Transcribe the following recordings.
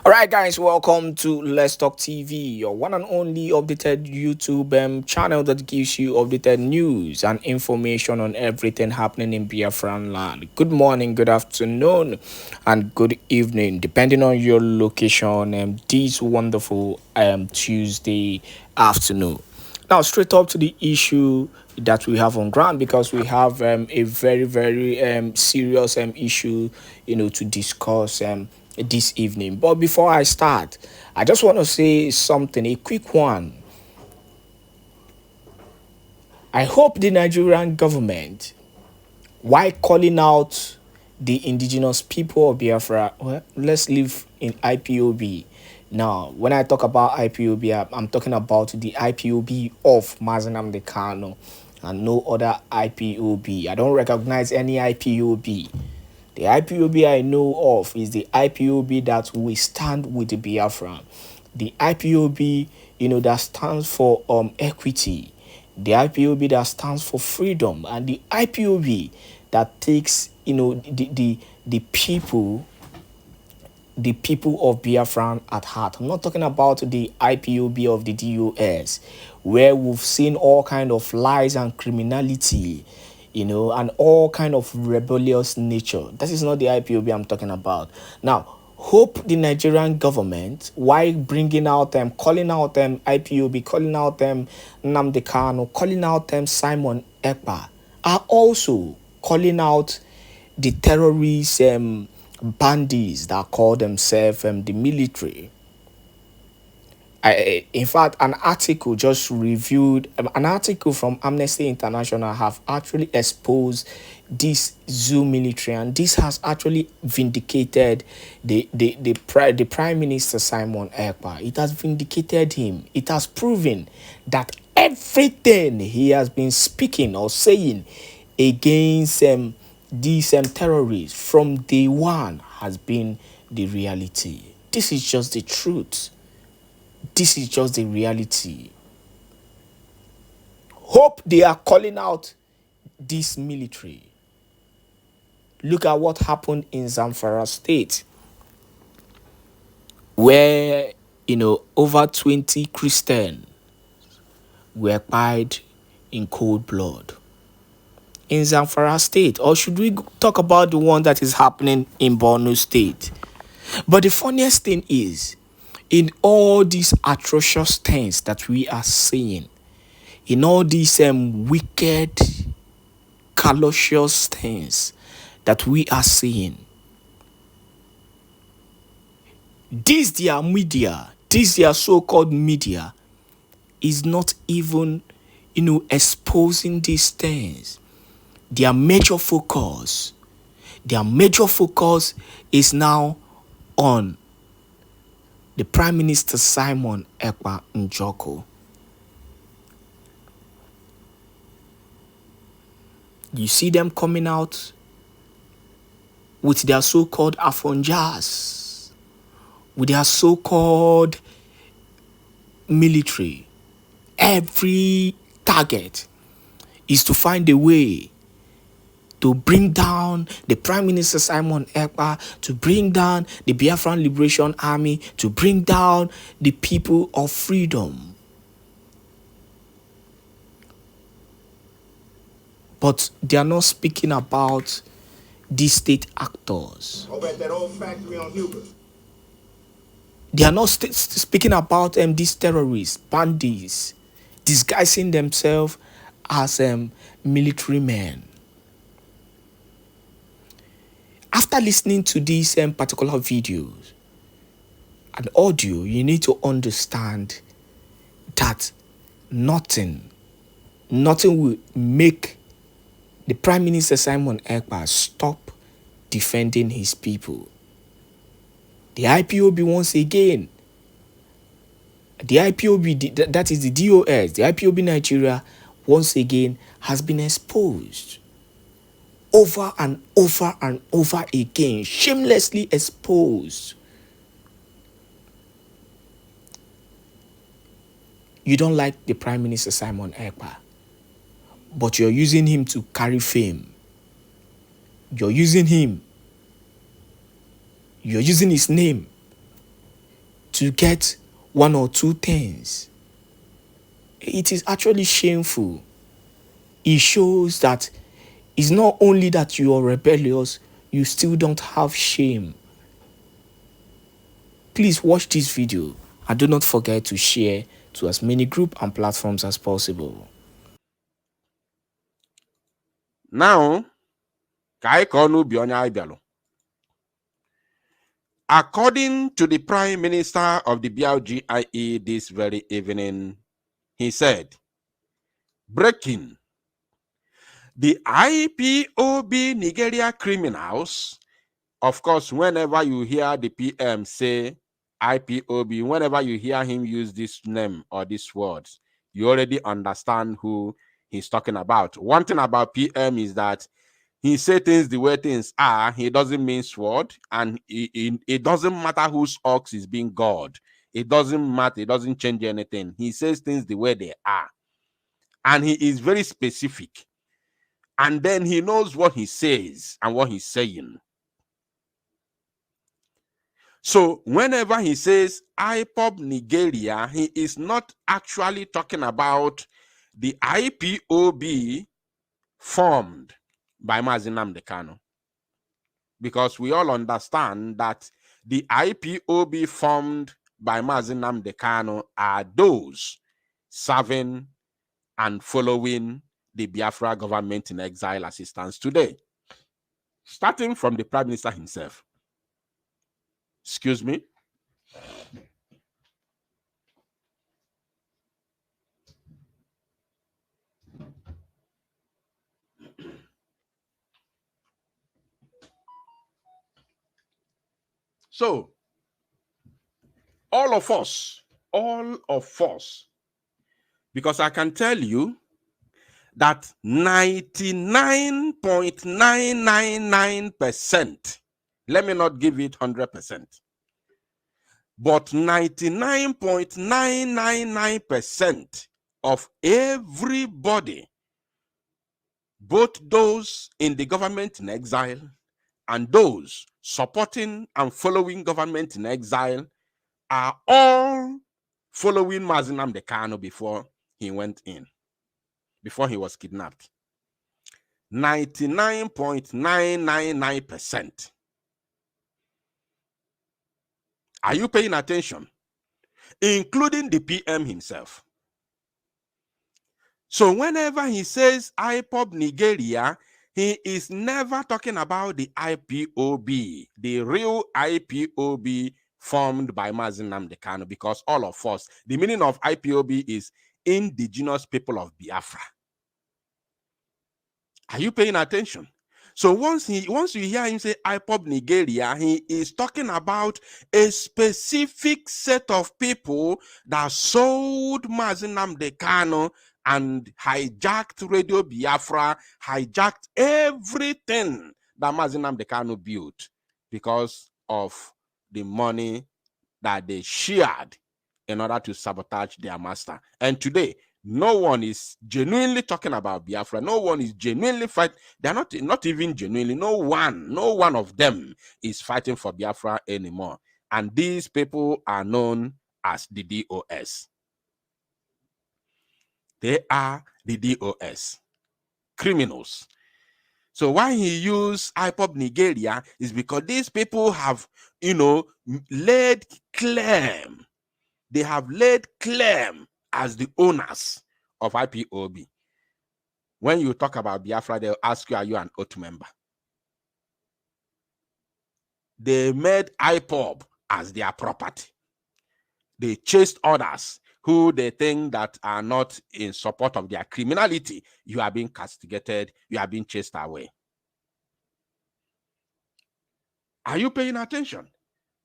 All right, guys, welcome to Let's Talk TV, your one and only updated YouTube channel that gives you updated news and information on everything happening in Biafran land. Good morning, good afternoon, and good evening, depending on your location. This wonderful Tuesday afternoon. Now, straight up to the issue that we have on ground, because we have a very serious issue, to discuss this evening. But before I start, I just want to say something, a quick one. I hope the Nigerian government, while calling out the indigenous people of Biafra, well, let's live in IPOB. Now, when I talk about IPOB, I'm talking about the IPOB of Mazi Nnamdi Kanu and no other IPOB. I don't recognize any IPOB. The IPOB I know of is the IPOB that we stand with the Biafran. The IPOB, that stands for equity. The IPOB that stands for freedom. And the IPOB that takes, the people of Biafran at heart. I'm not talking about the IPOB of the DOS, where we've seen all kind of lies and criminality, and all kind of rebellious nature. That is not the IPOB I'm talking about. Now, hope the Nigerian government, while bringing out them, calling out them IPOB, calling out them Nnamdi Kanu, calling out them Simon Ekpa, are also calling out the terrorists, bandits that call themselves the military. In fact, an article just reviewed, an article from Amnesty International have actually exposed this zoo military, and this has actually vindicated the Prime Minister Simon Ekpa. It has vindicated him. It has proven that everything he has been speaking or saying against these terrorists from day one has been the reality. This is just the truth. This is just the reality. Hope they are calling out this military. Look at what happened in Zamfara State, where, over 20 Christians were killed in cold blood. In Zamfara State, or should we talk about the one that is happening in Borno State? But the funniest thing is, in all these atrocious things that we are seeing, in all these wicked, callous things that we are seeing, this their media, this their so-called media, is not even, exposing these things. Their major focus is now on the Prime Minister Simon Ekpa Njoko. You see them coming out with their so-called Afonjas, with their so-called military. Every target is to find a way to bring down the Prime Minister Simon Ekpa, to bring down the Biafran Liberation Army, to bring down the people of freedom. But they are not speaking about these state actors. They are not speaking about these terrorists, bandits, disguising themselves as military men. After listening to these particular videos and audio, you need to understand that nothing will make the Prime Minister Simon Ekpa stop defending his people. The IPOB once again, the IPOB, that is the DOS, the IPOB Nigeria, once again has been exposed. Over and over again, shamelessly exposed. You don't like the Prime Minister Simon Ekpa, but you're using him to carry fame. You're using his name to get one or two things. It is actually shameful. It shows that it's not only that you are rebellious, you still don't have shame. Please watch this video and do not forget to share to as many groups and platforms as possible. Now, according to the Prime Minister of the BLGIE this very evening, he said, breaking, the IPOB Nigeria criminals. Of course, whenever you hear the PM say IPOB, whenever you hear him use this name or these words, you already understand who he's talking about. One thing about PM is that he says things the way things are. He doesn't mean sword, and it doesn't matter whose ox is being God. It doesn't matter. It doesn't change anything. He says things the way they are, and he is very specific. And then he knows what he says and what he's saying. So whenever he says IPOB Nigeria, he is not actually talking about the IPOB formed by Mazi Nnamdi Kanu. Because we all understand that the IPOB formed by Mazi Nnamdi Kanu are those serving and following the Biafra government in exile assistance today. Starting from the Prime Minister himself. Excuse me. So, all of us, because I can tell you that 99.999%, let me not give it 100%, but 99.999% of everybody, both those in the government in exile and those supporting and following government in exile, are all following Mazi Nnamdi Kanu before he went in, before he was kidnapped. 99.999%. Are you paying attention? Including the PM himself. So whenever he says IPOB Nigeria, he is never talking about the IPOB, the real IPOB formed by Mazi Nnamdi Kanu, because all of us, the meaning of IPOB is indigenous people of Biafra. Are you paying attention? So once you hear him say IPOB Nigeria, he is talking about a specific set of people that sold Mazi Nnamdi Kanu and hijacked Radio Biafra, hijacked everything that Mazi Nnamdi Kanu built because of the money that they shared in order to sabotage their master. And today, no one is genuinely talking about Biafra. No one is genuinely fighting. They're not even genuinely. No one of them is fighting for Biafra anymore. And these people are known as the DOS. They are the DOS. Criminals. So why he used IPOB Nigeria is because these people have, laid claim. They have laid claim as the owners of IPOB. When you talk about Biafra, they'll ask you, are you an oath member? They made IPOB as their property. They chased others who they think that are not in support of their criminality. You are being castigated. You are being chased away. Are you paying attention?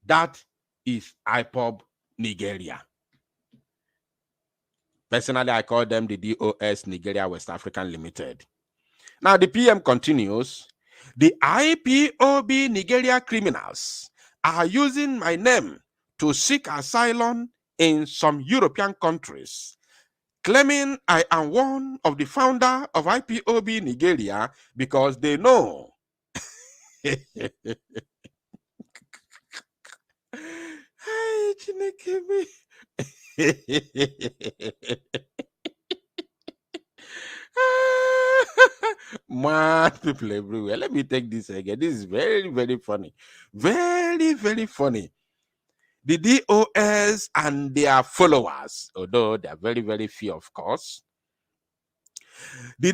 That is IPOB Nigeria. Personally, I call them the DOS Nigeria West African Limited. Now, the PM continues, the IPOB Nigeria criminals are using my name to seek asylum in some European countries, claiming I am one of the founder of IPOB Nigeria because they know. Mad people everywhere. Let me take this again. This is very, very funny. Very, very funny. The DOS and their followers, although they are very, very few, of course. The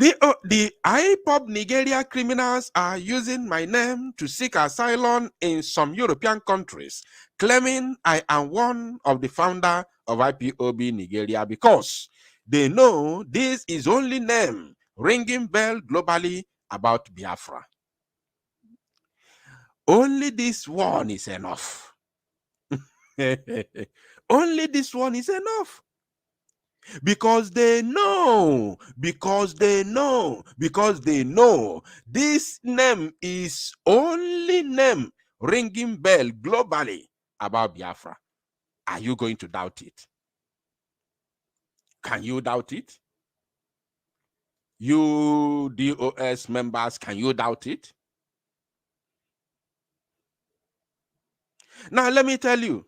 IPOB Nigeria criminals are using my name to seek asylum in some European countries, claiming I am one of the founder of IPOB Nigeria because they know this is only name ringing bell globally about Biafra. Only this one is enough. Only this one is enough. Because they know this name is only name ringing bell globally about Biafra. Are you going to doubt it? Can you doubt it? You DOS members, can you doubt it? Now, let me tell you,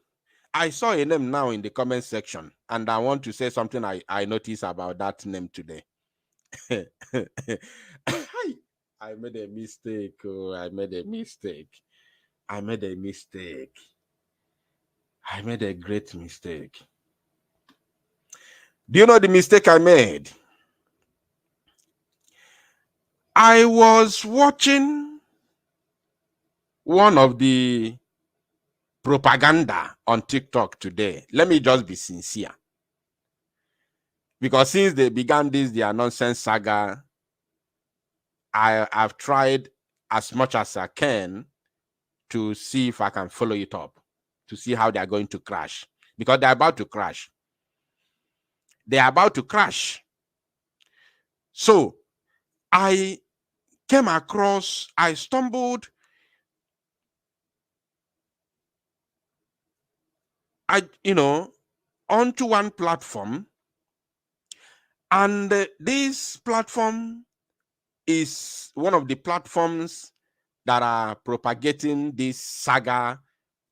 I saw a name now in the comment section, and I want to say something I noticed about that name today. I made a mistake. Oh, I made a mistake. I made a mistake. I made a great mistake. Do you know the mistake I made? I was watching one of the propaganda on TikTok today. Let me just be sincere. Because since they began their nonsense saga, I've tried as much as I can to see if I can follow it up, to see how they are going to crash. Because they're about to crash. They are about to crash. So I stumbled onto one platform, and this platform is one of the platforms that are propagating this saga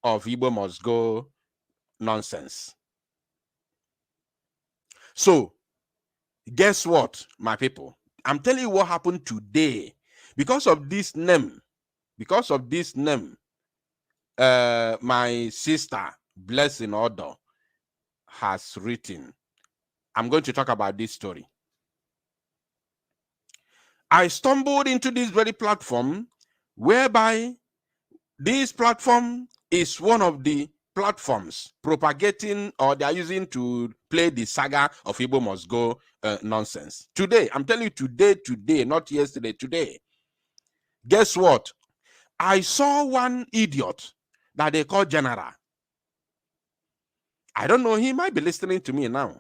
of Igbo must go nonsense. So, guess what, my people? I'm telling you what happened today. Because of this name, my sister, Blessing Odo, has written. I'm going to talk about this story. I stumbled into this very platform, whereby this platform is one of the platforms propagating, or they are using to play the saga of Igbo must go nonsense. Today, I'm telling you, today, not yesterday, today. Guess what? I saw one idiot that they call General. I don't know, he might be listening to me now.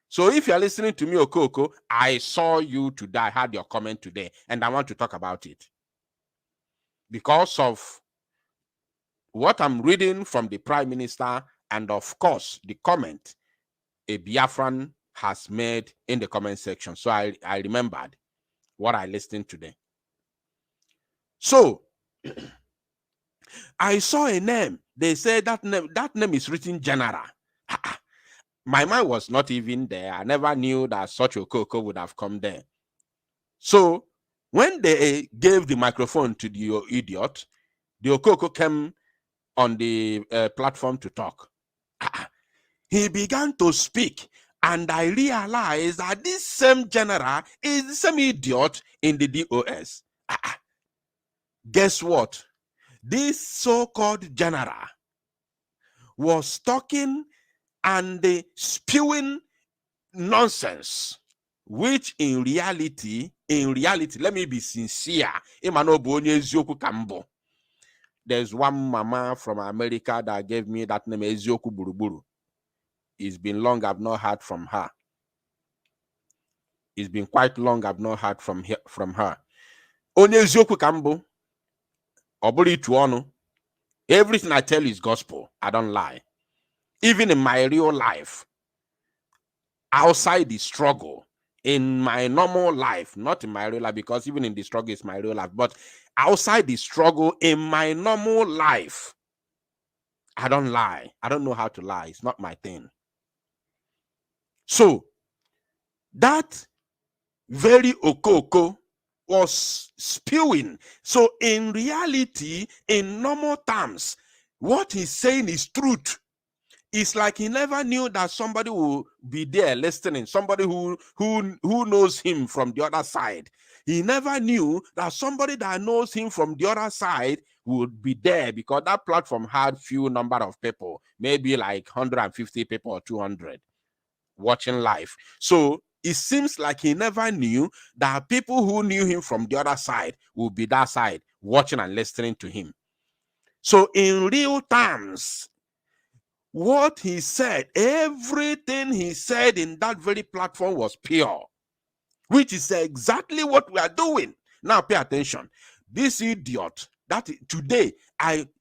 So if you're listening to me, Okoko, I saw you today, I had your comment today, and I want to talk about it. Because of what I'm reading from the Prime Minister, and of course, the comment a Biafran has made in the comment section. So I remembered what I listened today. So I saw a name. They said that name is written General. My mind was not even there. I never knew that such a Okoko would have come there. So when they gave the microphone to the idiot, the Okoko came on the platform to talk. He began to speak, and I realized that this same General is the same idiot in the DOS. Guess what? This so-called General was talking and spewing nonsense, which in reality, let me be sincere, there's one mama from America that gave me that name, Ezioku Buruburu. It's been long I've not heard from her. It's been quite long I've not heard from her. Onye Ezioku Kambo, Oburi Tuono. Everything I tell is gospel. I don't lie. Even in my real life, outside the struggle, in my normal life, not in my real life, because even in the struggle is my real life, but outside the struggle, in my normal life, I don't lie. I don't know how to lie. It's not my thing. So that very Okoko was spewing. So in reality, in normal terms, what he's saying is truth. It's like he never knew that somebody will be there listening, somebody who knows him from the other side. He never knew that somebody that knows him from the other side would be there, because that platform had few number of people, maybe like 150 people or 200 watching live. So it seems like he never knew that people who knew him from the other side would be that side watching and listening to him. So in real terms, what he said, everything he said in that very platform was pure, which is exactly what we are doing. Now pay attention. This idiot, that today,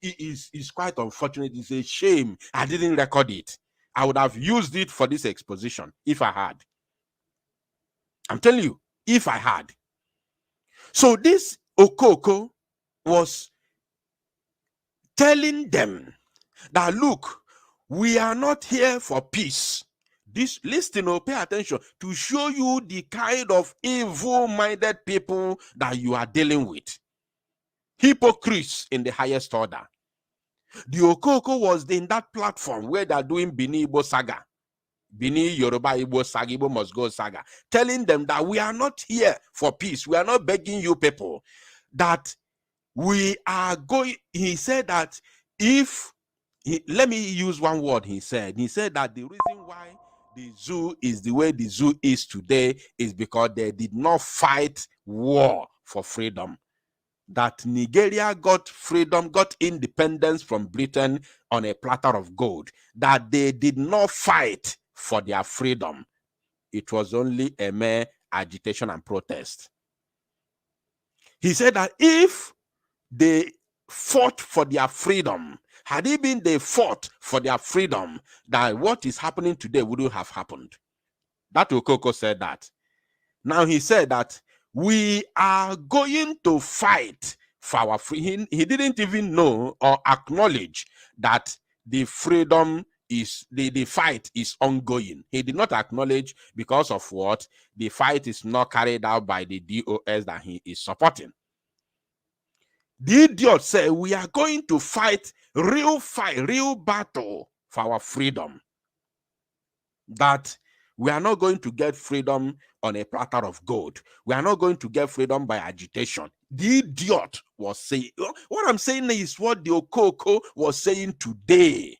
is quite unfortunate. It's a shame I didn't record it. I would have used it for this exposition if I had. I'm telling you, if I had. So this Okoko was telling them that, look, we are not here for peace. This, listen or pay attention, to show you the kind of evil-minded people that you are dealing with. Hypocrites in the highest order. The Okoko was in that platform where they're doing Bini Igbo saga. Bini Yoruba Igbo saga, Igbo must go saga. Telling them that we are not here for peace. We are not begging you people. That we are going, he said that if, let me use one word he said. He said that the reason why the zoo is the way the zoo is today is because they did not fight war for freedom. That Nigeria got freedom, got independence from Britain on a platter of gold. That they did not fight for their freedom. It was only a mere agitation and protest. He said that if they fought for their freedom, had it been they fought for their freedom, that what is happening today wouldn't have happened. That Okoko said that. Now he said that we are going to fight for our freedom. He didn't even know or acknowledge that the freedom is, the fight is ongoing. He did not acknowledge because of what? The fight is not carried out by the DOS that he is supporting. The idiot said, we are going to fight, real battle for our freedom. That we are not going to get freedom on a platter of gold. We are not going to get freedom by agitation. The idiot was saying, what I'm saying is what the Okoko was saying today.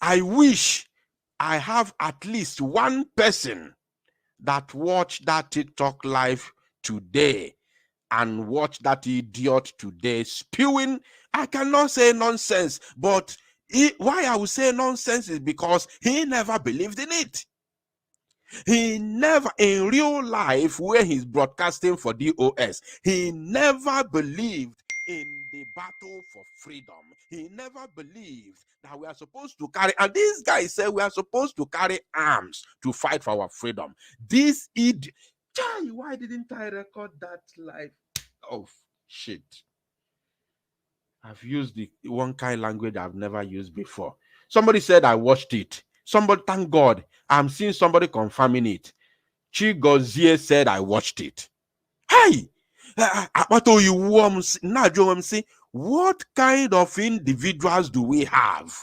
I wish I have at least one person that watched that TikTok live today and watch that idiot today spewing. I cannot say nonsense, but why I would say nonsense is because he never believed in it. He never, in real life, where he's broadcasting for DOS, he never believed in the battle for freedom. He never believed that we are supposed to carry, and this guy said we are supposed to carry arms to fight for our freedom. This idiot, why didn't I record that live? Oh, shit. I've used the one kind of language I've never used before. Somebody said I watched it. Somebody, thank God, I'm seeing somebody confirming it. Chigozie said I watched it. Hey, what kind of individuals do we have?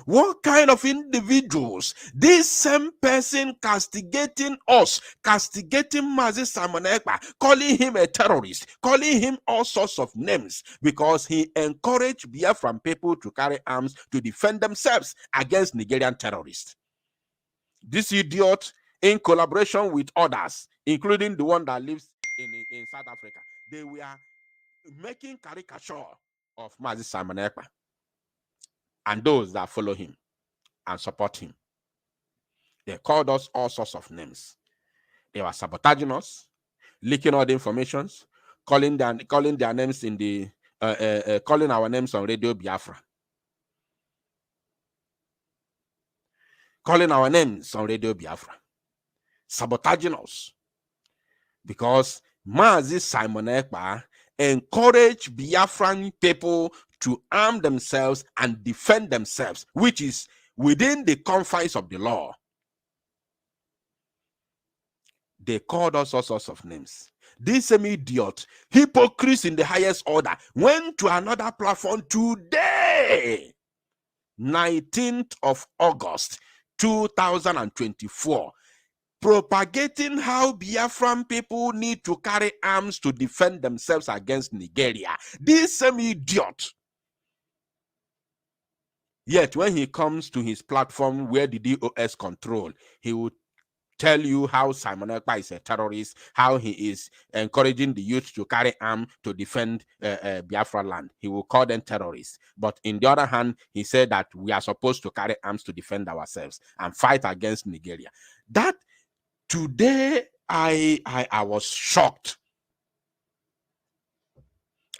What kind of individuals? This same person castigating us, castigating Mazi Simon Ekpa, calling him a terrorist, calling him all sorts of names because he encouraged Biafran people to carry arms to defend themselves against Nigerian terrorists. This idiot, in collaboration with others, including the one that lives in South Africa, they were making caricature of Mazi Simon Ekpa and those that follow him and support him. They called us all sorts of names. They were sabotaging us, leaking all the informations, calling their names in the calling our names on Radio Biafra. Calling our names on Radio Biafra. Sabotaging us. Because Mazi Simon Ekpa encouraged Biafran people to arm themselves and defend themselves, which is within the confines of the law. They called us all sorts of names. This same idiot, hypocrites in the highest order, went to another platform today, 19th of August, 2024, propagating how Biafran people need to carry arms to defend themselves against Nigeria. This same idiot. Yet when he comes to his platform where the DOS control, he would tell you how Simon Ekpa is a terrorist, how he is encouraging the youth to carry arms to defend Biafra land. He will call them terrorists. But in the other hand, he said that we are supposed to carry arms to defend ourselves and fight against Nigeria. That today, I was shocked.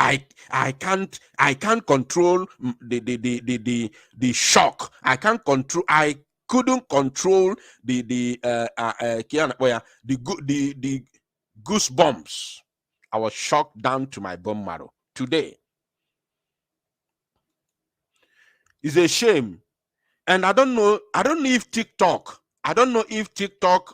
I can't control the shock. I couldn't control the goosebumps. I was shocked down to my bone marrow today. It's a shame, and I don't know if TikTok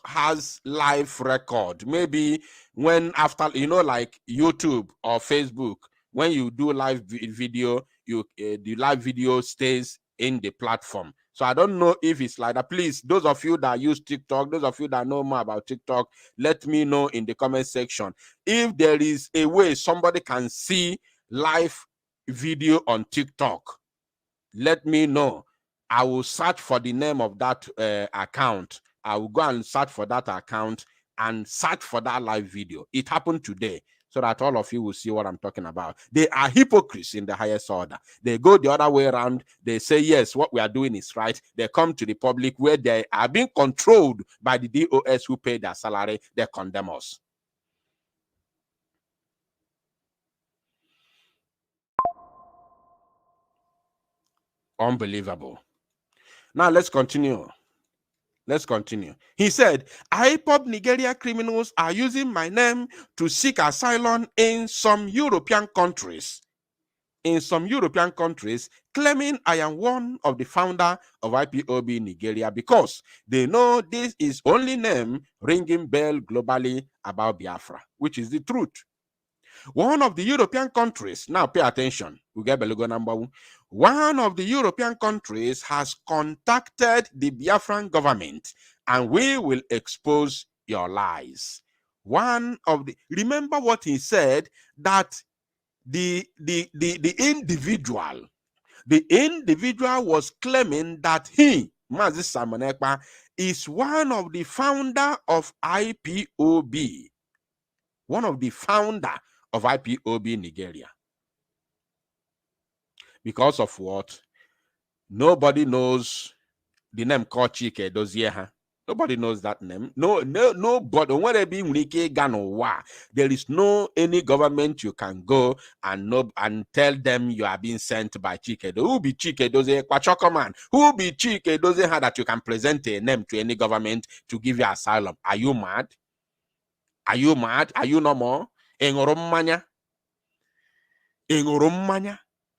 has live record. Maybe when after, like YouTube or Facebook, when you do live video, the live video stays in the platform. So I don't know if it's like that. Please, those of you that use TikTok, those of you that know more about TikTok, let me know in the comment section. If there is a way somebody can see live video on TikTok, let me know. I will search for the name of that account. I will go and search for that account and search for that live video. It happened today, so that all of you will see what I'm talking about. They are hypocrites in the highest order. They go the other way around. They say, yes, what we are doing is right. They come to the public where they are being controlled by the DOS who pay their salary. They condemn us. Unbelievable. Now let's continue. Let's continue. He said, IPOB Nigeria criminals are using my name to seek asylum in some European countries. Claiming I am one of the founder of IPOB Nigeria because they know this is only name ringing bell globally about Biafra, which is the truth. One of the European countries, now pay attention, we get Belugo number one. One of the European countries has contacted the Biafran government, and we will expose your lies. Remember what he said, that the individual was claiming that he, Mazi Simon Ekpa, is one of the founder of IPOB. One of the founder of IPOB Nigeria. Because of what? Nobody knows the name called Chike Ðèâðłý. Nobody knows that name. Nobody. There is no any government you can go and tell them you are being sent by Chike. Who be Chike Ðèâðłý? Man. Who be Chike Ðèâðłý that you can present a name to any government to give you asylum? Are you mad? Are you mad? Are you no more?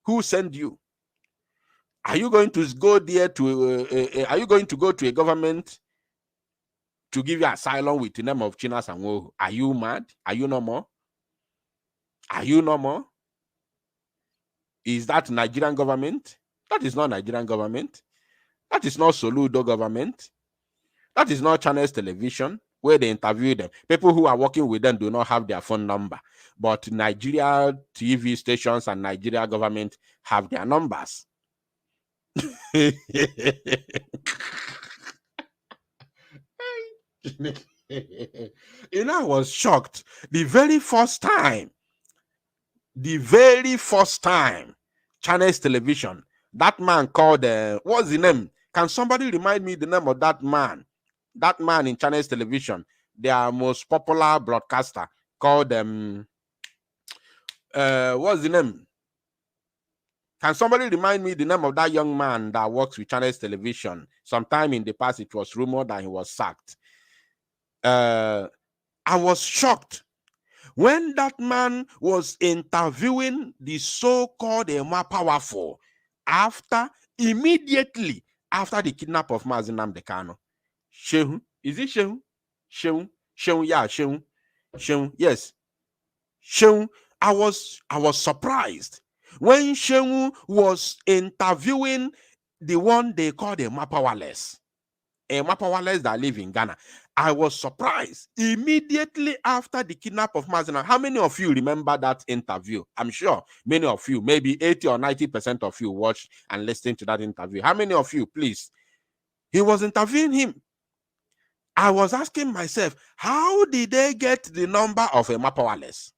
Who sent you? Are you going to go there to? Are you going to go to a government to give you asylum with the name of Chinas and Woho? Are you mad? Are you no more? Are you no more? Is that Nigerian government? That is not Nigerian government. That is not Soludo government. That is not Channels Television, where they interview them. People who are working with them do not have their phone number. But Nigeria TV stations and Nigeria government have their numbers. I was shocked. The very first time, Channels Television, that man called, what's the name? Can somebody remind me the name of that man? That man in Channels Television, their most popular broadcaster, called what's the name? Can somebody remind me the name of that young man that works with Channels Television? Sometime in the past, it was rumored that he was sacked. I was shocked when that man was interviewing the so-called more powerful. Immediately after the kidnap of Mazi Nnamdi Kanu. Shehu, is it Shehu? Shehu, yeah, Shehu, yes. Shehu, I was surprised when Shehu was interviewing the one they call the Mapawales that live in Ghana. I was surprised immediately after the kidnap of Mazi Nnamdi. How many of you remember that interview? I'm sure many of you, maybe 80 or 90% of you watched and listened to that interview. How many of you, please? He was interviewing him. I was asking myself, how did they get the number of a Mapawales?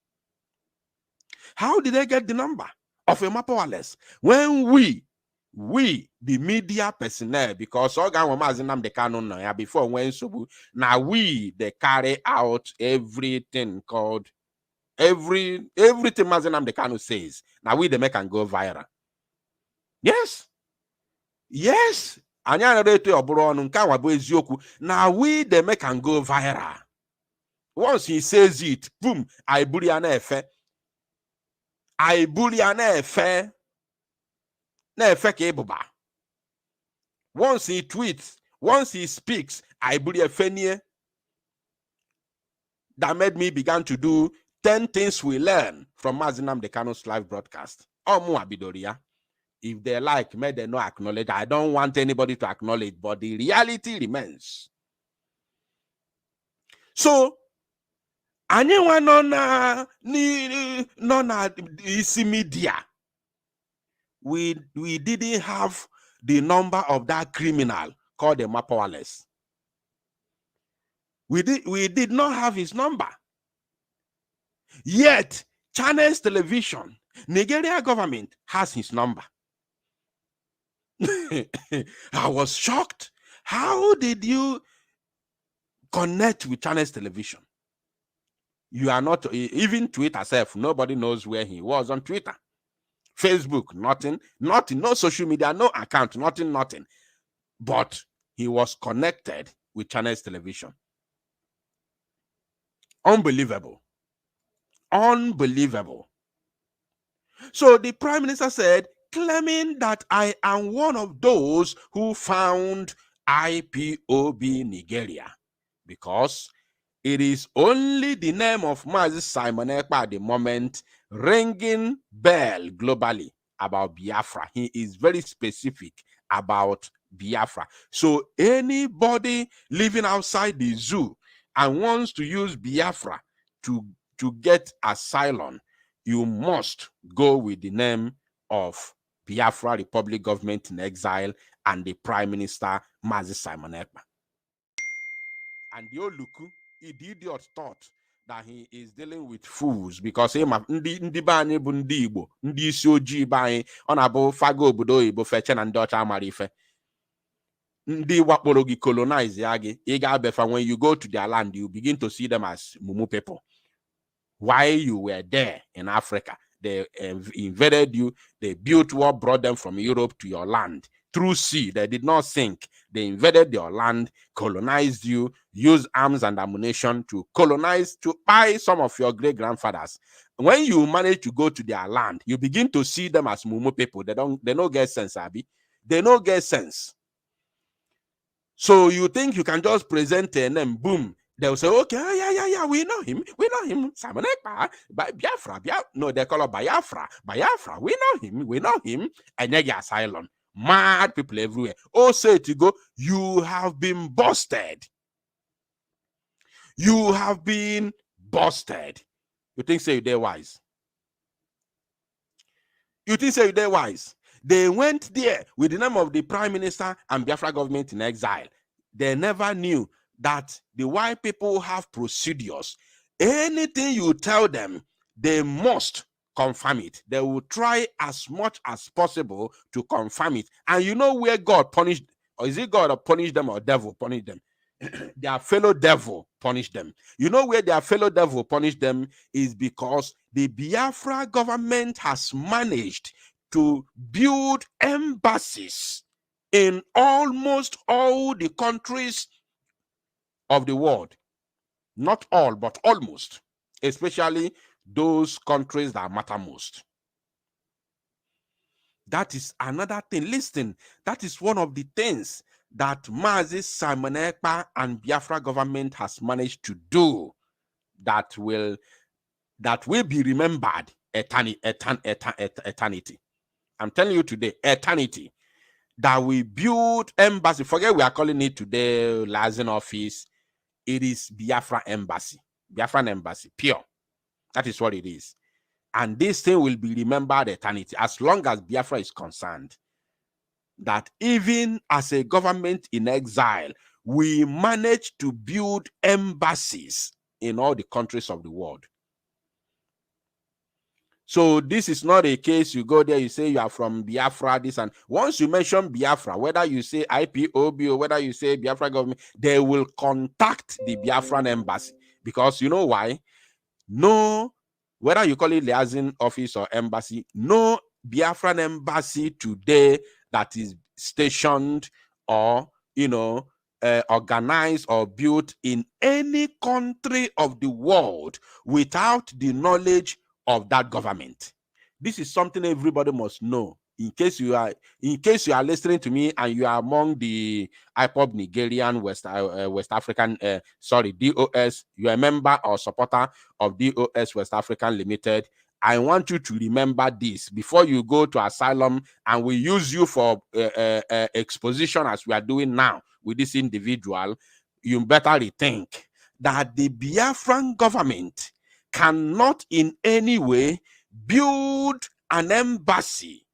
How did they get the number of a Mapawales? When we, the media personnel, because before when so now we they carry out everything called everything Mazi Nnamdi Kanu says. Now we the make and go viral. Yes. Now we the make and go viral. Once he says it, boom, I bully an effect. Once he tweets, once he speaks, I bully a fenye. That made me begin to do 10 things we learn from Mazi Nnamdi Kanu's live broadcast. If they like, may they not acknowledge. I don't want anybody to acknowledge, but the reality remains. So, anyone no isi media. We didn't have the number of that criminal called the Mapawales. We did not have his number. Yet, Channels Television, Nigeria government has his number. I was shocked. How did you connect with Channels Television? You are not, even Twitter self, nobody knows where he was on Twitter. Facebook, nothing, no social media, no account, nothing. But he was connected with Channels Television. Unbelievable. So the Prime Minister said, claiming that I am one of those who found IPOB Nigeria, because it is only the name of Mazi Simon Ekpa at the moment ringing bell globally about Biafra. He is very specific about Biafra. So anybody living outside the zoo and wants to use Biafra to get asylum, you must go with the name of Biafra Republic Government in Exile and the Prime Minister Mazi Simon Ekpa. And the Oluku, the idiot, thought that he is dealing with fools because ndị banye bụ ndị Igbo, ndị isi ojii banye ọ na-abụ fago obodo Igbo feche na ndị ọcha amara ife. Ndị wakporo gị colonize ya gị, ị ga-abefa. When you go to their land, you begin to see them as mumu people. While you were there in Africa, they invaded you, they built what brought them from Europe to your land. Through sea, they did not sink. They invaded your land, colonized you, used arms and ammunition to colonize, to buy some of your great-grandfathers. When you manage to go to their land, you begin to see them as mumu people. They don't get sense, Abi. They don't get sense. So you think you can just present a name, boom. They'll say, okay, yeah, we know him, Simon Ekpa, Biafra, no, they call it Biafra, we know him, and then asylum. Mad people everywhere. Oh, say to go, you have been busted. You have been busted. You think say they're wise? You think say they're wise? They went there with the name of the Prime Minister and Biafra government in exile. They never knew that the white people have procedures. Anything you tell them, they must confirm it. They will try as much as possible to confirm it. And you know where God punished, or is it God that punished them or devil punished them? Their fellow devil punished them. You know where their fellow devil punished them is because the Biafra government has managed to build embassies in almost all the countries of the world. Not all, but almost. Especially those countries that matter most. That is another thing. Listen, that is one of the things that Mazi Simon Ekpa and Biafra government has managed to do that will be remembered eternity. I'm telling you today, eternity. That we build embassy. Forget we are calling it today liaison office. It is Biafra embassy. Biafran embassy, pure. That is what it is. And this thing will be remembered eternity as long as Biafra is concerned. That even as a government in exile, we managed to build embassies in all the countries of the world. So this is not a case you go there, you say you are from Biafra, this, and once you mention Biafra, whether you say IPOB or whether you say Biafra government, they will contact the Biafran embassy. Because you know why? No, whether you call it liaison office or embassy, no Biafran embassy today that is stationed or, organized or built in any country of the world without the knowledge of that government. This is something everybody must know. In case you are listening to me and you are among the IPOB Nigerian West African DOS, you are a member or supporter of DOS West African Limited, I want you to remember this before you go to Asylum and we use you for exposition as we are doing now with this individual. You better rethink that the Biafran government cannot in any way build an embassy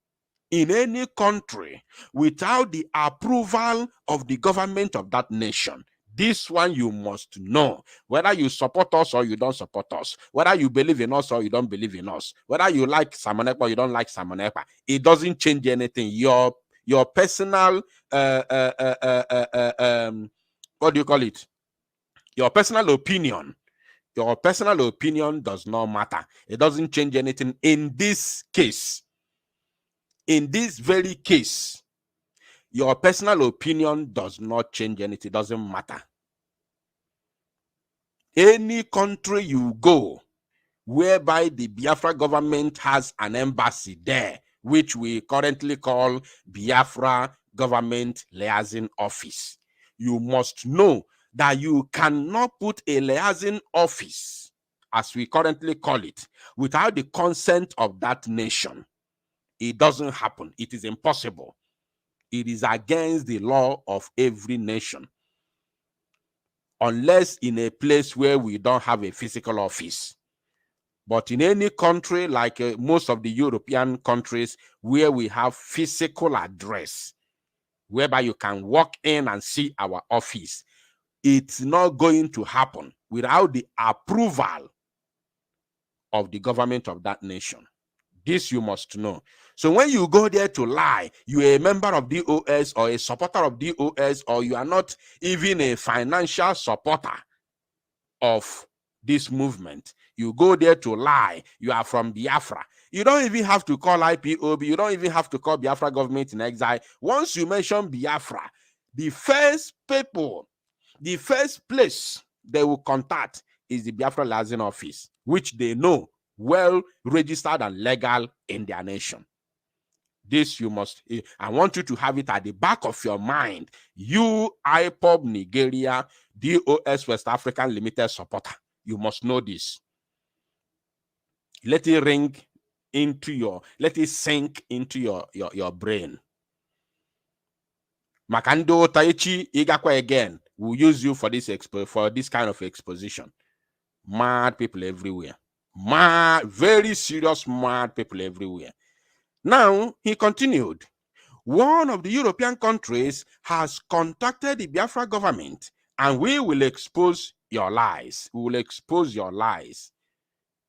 in any country without the approval of the government of that nation. This one you must know, whether you support us or you don't support us, whether you believe in us or you don't believe in us, whether you like Simon Ekpa or you don't like Simon Ekpa. It doesn't change anything. Your personal what do you call it? Your personal opinion. Your personal opinion does not matter. It doesn't change anything in this case. In this very case, your personal opinion does not change anything. It doesn't matter. Any country you go, whereby the Biafra government has an embassy there, which we currently call Biafra Government Liaison Office, you must know that you cannot put a liaison office, as we currently call it, without the consent of that nation. It doesn't happen. It is impossible. It is against the law of every nation. Unless in a place where we don't have a physical office. But in any country, like most of the European countries, where we have physical address, whereby you can walk in and see our office, it's not going to happen without the approval of the government of that nation. This you must know. So when you go there to lie, you are a member of DOS or a supporter of DOS, or you are not even a financial supporter of this movement. You go there to lie. You are from Biafra. You don't even have to call IPOB. You don't even have to call Biafra government in exile. Once you mention Biafra, the first people, the first place they will contact is the Biafra liaison office, which they know well registered and legal in their nation. This you must, I want you to have it at the back of your mind. You, IPOB Nigeria, DOS West African Limited supporter, you must know this. Let it ring into your, let it sink into your brain. Makando Taichi Igakwa again will use you for this kind of exposition. Mad people everywhere. Mad, very serious mad people everywhere. Now, he continued. One of the European countries has contacted the Biafra government, and we will expose your lies. We will expose your lies.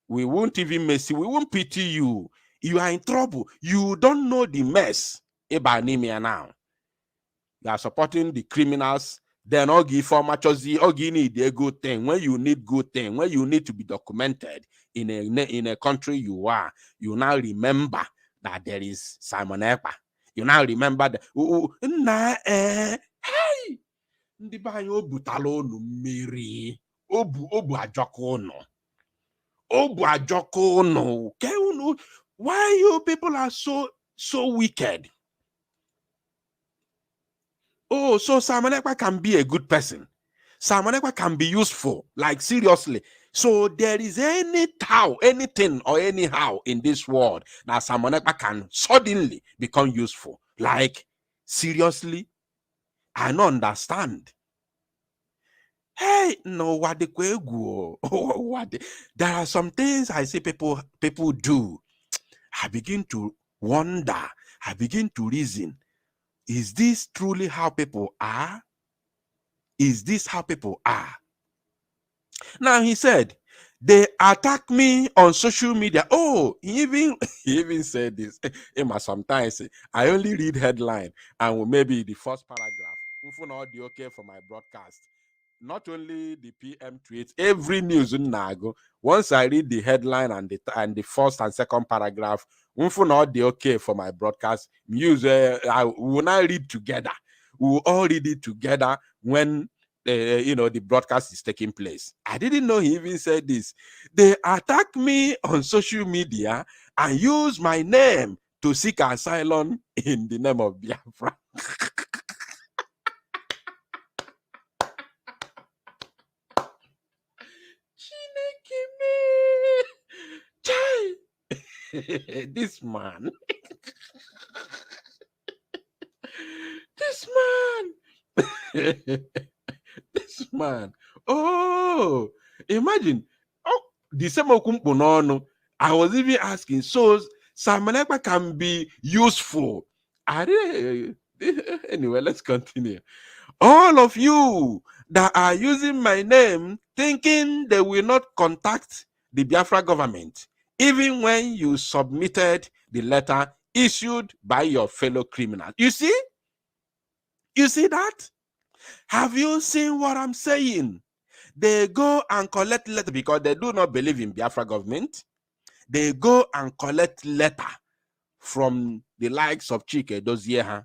We won't even mess you. We won't pity you. You are in trouble. You don't know the mess. Ebanimia now. You are supporting the criminals. Then all give for machozi, all give need a good thing. When you need good thing, when you need to be documented in a country you are, you now remember that there is Simon Ekpa. You now remember that hey, ndị be anyị obutala unu mmiri, obu ajọka unu, obu ajọka unu. Why you people are so so wicked. Oh, so Simon Ekpa can be a good person. Simon Ekpa can be useful, like seriously. So there is anything or anyhow in this world that Simon Ekpa can suddenly become useful. Like, seriously? I don't understand. Hey, no, what the kwegu? There are some things I see people do. I begin to wonder. I begin to reason. Is this truly how people are? Is this how people are? Now he said, they attack me on social media. Oh, he even said this. Emma, sometimes I only read headline and maybe the first paragraph. Audio okay for my broadcast. Not only the PM tweets, every news in Nago. Once I read the headline and the first and second paragraph, audio okay for my broadcast. News I will not read together. We will all read it together when the broadcast is taking place. I didn't know he even said this. They attack me on social media and use my name to seek asylum in the name of Biafra. This man. This man. Oh, imagine. Oh, the same okumpo no. I was even asking, so Simon Ekpa can be useful. Anyway, let's continue. All of you that are using my name thinking they will not contact the Biafra government, even when you submitted the letter issued by your fellow criminals. You see? You see that? Have you seen what I'm saying? They go and collect letter because they do not believe in Biafra government. They go and collect letter from the likes of Chike Dozieha.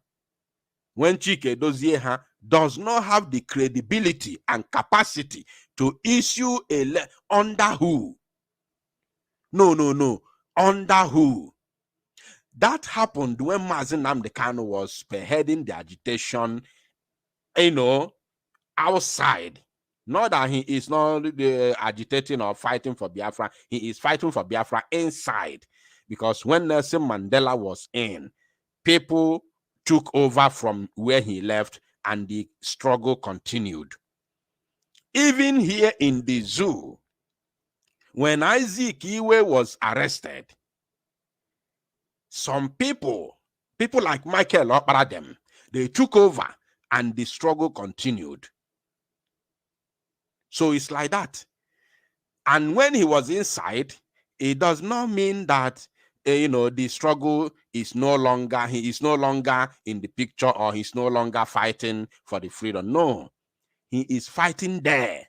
When Chike Dozieha does not have the credibility and capacity to issue a letter under who? No. Under who? That happened when Mazi Nnamdi Kanu was spearheading the agitation, outside. Not that he is not agitating or fighting for Biafra. He is fighting for Biafra inside. Because when Nelson Mandela was in, people took over from where he left and the struggle continued. Even here in the zoo, when Isaac Iwe was arrested, some people like Michael Okparadem, they took over and the struggle continued. So it's like that. And when he was inside, it does not mean that the struggle is no longer, he is no longer in the picture or he's no longer fighting for the freedom. No, he is fighting there.